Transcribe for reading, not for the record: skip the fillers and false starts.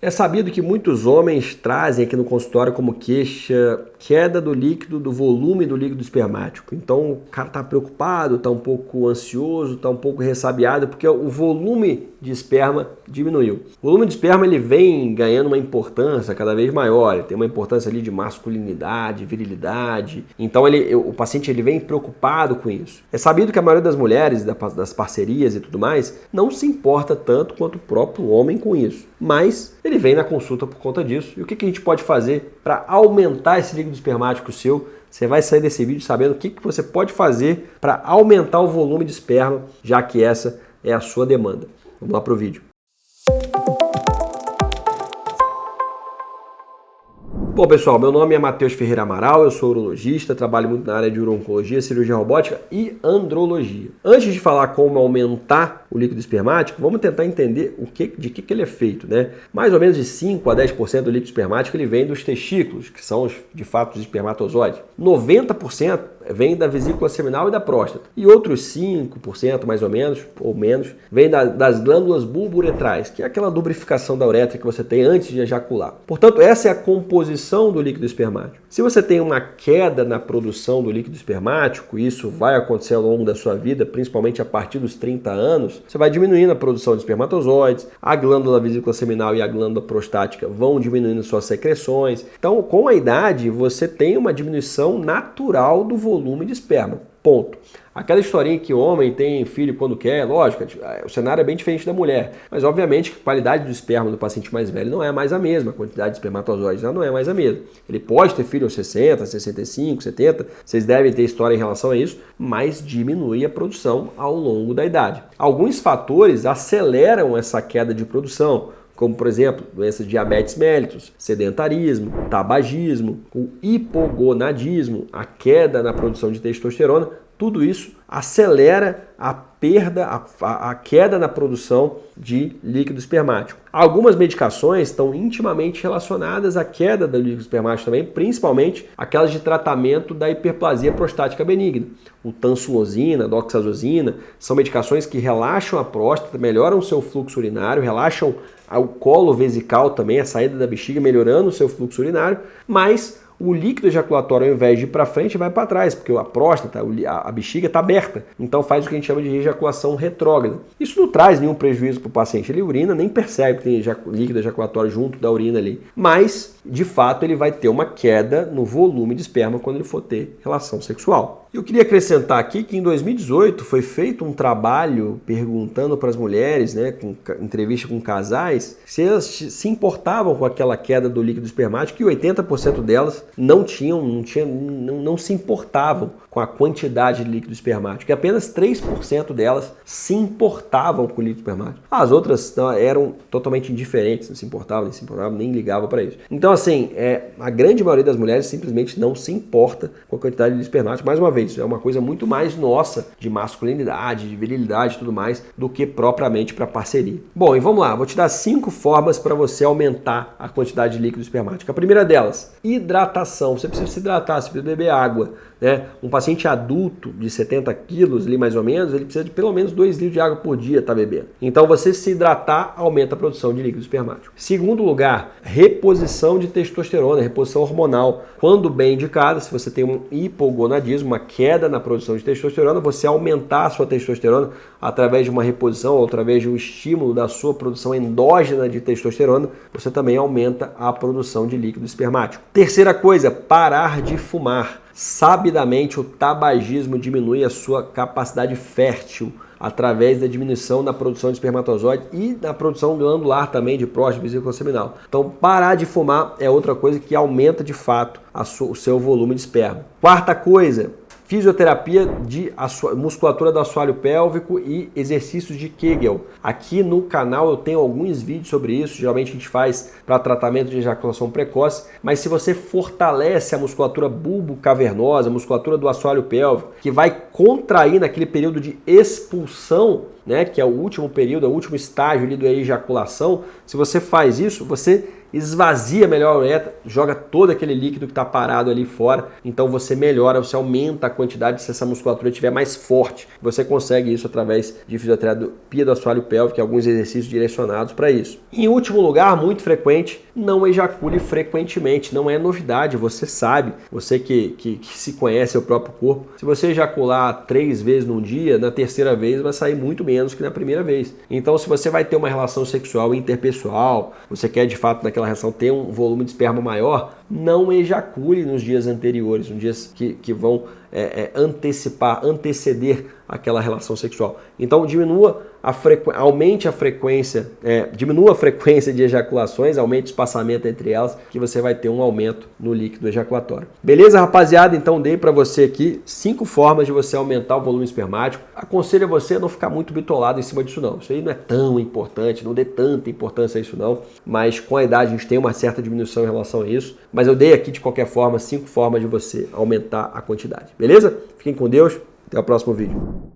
É sabido que muitos homens trazem aqui no consultório como queixa queda do líquido, do volume do líquido espermático. Então o cara está preocupado, está um pouco ansioso, está um pouco ressabiado porque o volume de esperma diminuiu. O volume de esperma ele vem ganhando uma importância cada vez maior, ele tem uma importância ali de masculinidade, virilidade. Então o paciente ele vem preocupado com isso. É sabido que a maioria das mulheres, das parcerias e tudo mais, não se importa tanto quanto o próprio homem com isso. Mas ele vem na consulta por conta disso. E o que a gente pode fazer para aumentar esse líquido espermático seu? Você vai sair desse vídeo sabendo o que você pode fazer para aumentar o volume de esperma, já que essa é a sua demanda. Vamos lá para o vídeo. Bom, pessoal, meu nome é Matheus Ferreira Amaral, eu sou urologista, trabalho muito na área de uro-oncologia, cirurgia robótica e andrologia. Antes de falar como aumentar o líquido espermático, vamos tentar entender de que ele é feito, né? Mais ou menos de 5 a 10% do líquido espermático ele vem dos testículos, que são de fato os espermatozoides. 90% vem da vesícula seminal e da próstata. E outros 5%, mais ou menos, vem das glândulas bulbouretrais, que é aquela lubrificação da uretra que você tem antes de ejacular. Portanto, essa é a composição do líquido espermático. Se você tem uma queda na produção do líquido espermático, isso vai acontecer ao longo da sua vida, principalmente a partir dos 30 anos, você vai diminuindo a produção de espermatozoides, a glândula vesícula seminal e a glândula prostática vão diminuindo suas secreções. Então, com a idade, você tem uma diminuição natural do volume de esperma. Ponto. Aquela historinha que o homem tem filho quando quer, lógico, o cenário é bem diferente da mulher. Mas, obviamente, a qualidade do esperma do paciente mais velho não é mais a mesma. A quantidade de espermatozoides já não é mais a mesma. Ele pode ter filho aos 60, 65, 70. Vocês devem ter história em relação a isso. Mas diminui a produção ao longo da idade. Alguns fatores aceleram essa queda de produção, como, por exemplo, doenças de diabetes mellitus, sedentarismo, tabagismo, o hipogonadismo, a queda na produção de testosterona. Tudo isso acelera a perda, a queda na produção de líquido espermático. Algumas medicações estão intimamente relacionadas à queda do líquido espermático também, principalmente aquelas de tratamento da hiperplasia prostática benigna. O tansulosina, a doxazosina, são medicações que relaxam a próstata, melhoram o seu fluxo urinário, relaxam o colo vesical também, a saída da bexiga, melhorando o seu fluxo urinário, mas o líquido ejaculatório, ao invés de ir para frente, vai para trás, porque a próstata, a bexiga está aberta. Então faz o que a gente chama de ejaculação retrógrada. Isso não traz nenhum prejuízo para o paciente. Ele urina, nem percebe que tem líquido ejaculatório junto da urina ali. Mas, de fato, ele vai ter uma queda no volume de esperma quando ele for ter relação sexual. Eu queria acrescentar aqui que em 2018 foi feito um trabalho perguntando para as mulheres, né, com entrevista com casais, se elas se importavam com aquela queda do líquido espermático, e 80% delas não se importavam com a quantidade de líquido espermático, e apenas 3% delas se importavam com o líquido espermático. As outras eram totalmente indiferentes, não se importavam, nem ligavam para isso. Então, assim, a grande maioria das mulheres simplesmente não se importa com a quantidade de líquido espermático. Mais uma vez, é uma coisa muito mais nossa, de masculinidade, de virilidade e tudo mais, do que propriamente para parceria. Bom, e vamos lá, vou te dar 5 formas para você aumentar a quantidade de líquido espermático. A primeira delas, hidratação. Você precisa se hidratar, você precisa beber água, né? Um paciente adulto de 70 quilos, ali mais ou menos, ele precisa de pelo menos 2 litros de água por dia tá bebendo. Então você se hidratar aumenta a produção de líquido espermático. Segundo lugar, reposição de testosterona, reposição hormonal. Quando bem indicada, se você tem um hipogonadismo, uma queda na produção de testosterona, você aumentar a sua testosterona através de uma reposição ou através de um estímulo da sua produção endógena de testosterona, você também aumenta a produção de líquido espermático. Terceira coisa, parar de fumar. Sabidamente, o tabagismo diminui a sua capacidade fértil através da diminuição na produção de espermatozoide e na produção glandular também de próstata e vesícula seminal. Então, parar de fumar é outra coisa que aumenta de fato o seu volume de esperma. Quarta coisa, fisioterapia de musculatura do assoalho pélvico e exercícios de Kegel. Aqui no canal eu tenho alguns vídeos sobre isso, geralmente a gente faz para tratamento de ejaculação precoce, mas se você fortalece a musculatura bulbocavernosa, a musculatura do assoalho pélvico, que vai contrair naquele período de expulsão né, que é o último período, é o último estágio ali da ejaculação, se você faz isso, você esvazia melhor a uretra, joga todo aquele líquido que está parado ali fora, então você melhora, você aumenta a quantidade se essa musculatura estiver mais forte. Você consegue isso através de fisioterapia do assoalho pélvico e alguns exercícios direcionados para isso. Em último lugar, muito frequente, não ejacule frequentemente, não é novidade, você sabe, você que se conhece o próprio corpo, se você ejacular 3 vezes num dia, na terceira vez vai sair muito menos que na primeira vez. Então, se você vai ter uma relação sexual interpessoal, você quer de fato naquela relação ter um volume de esperma maior, não ejacule nos dias anteriores, nos dias que vão anteceder aquela relação sexual. Então aumente a frequência, diminua a frequência de ejaculações, aumente o espaçamento entre elas, que você vai ter um aumento no líquido ejaculatório. Beleza, rapaziada? Então dei para você aqui 5 formas de você aumentar o volume espermático. Aconselho você a não ficar muito bitolado em cima disso não. Isso aí não é tão importante, não dê tanta importância a isso não, mas com a idade a gente tem uma certa diminuição em relação a isso, mas eu dei aqui de qualquer forma 5 formas de você aumentar a quantidade. Beleza? Fiquem com Deus, até o próximo vídeo.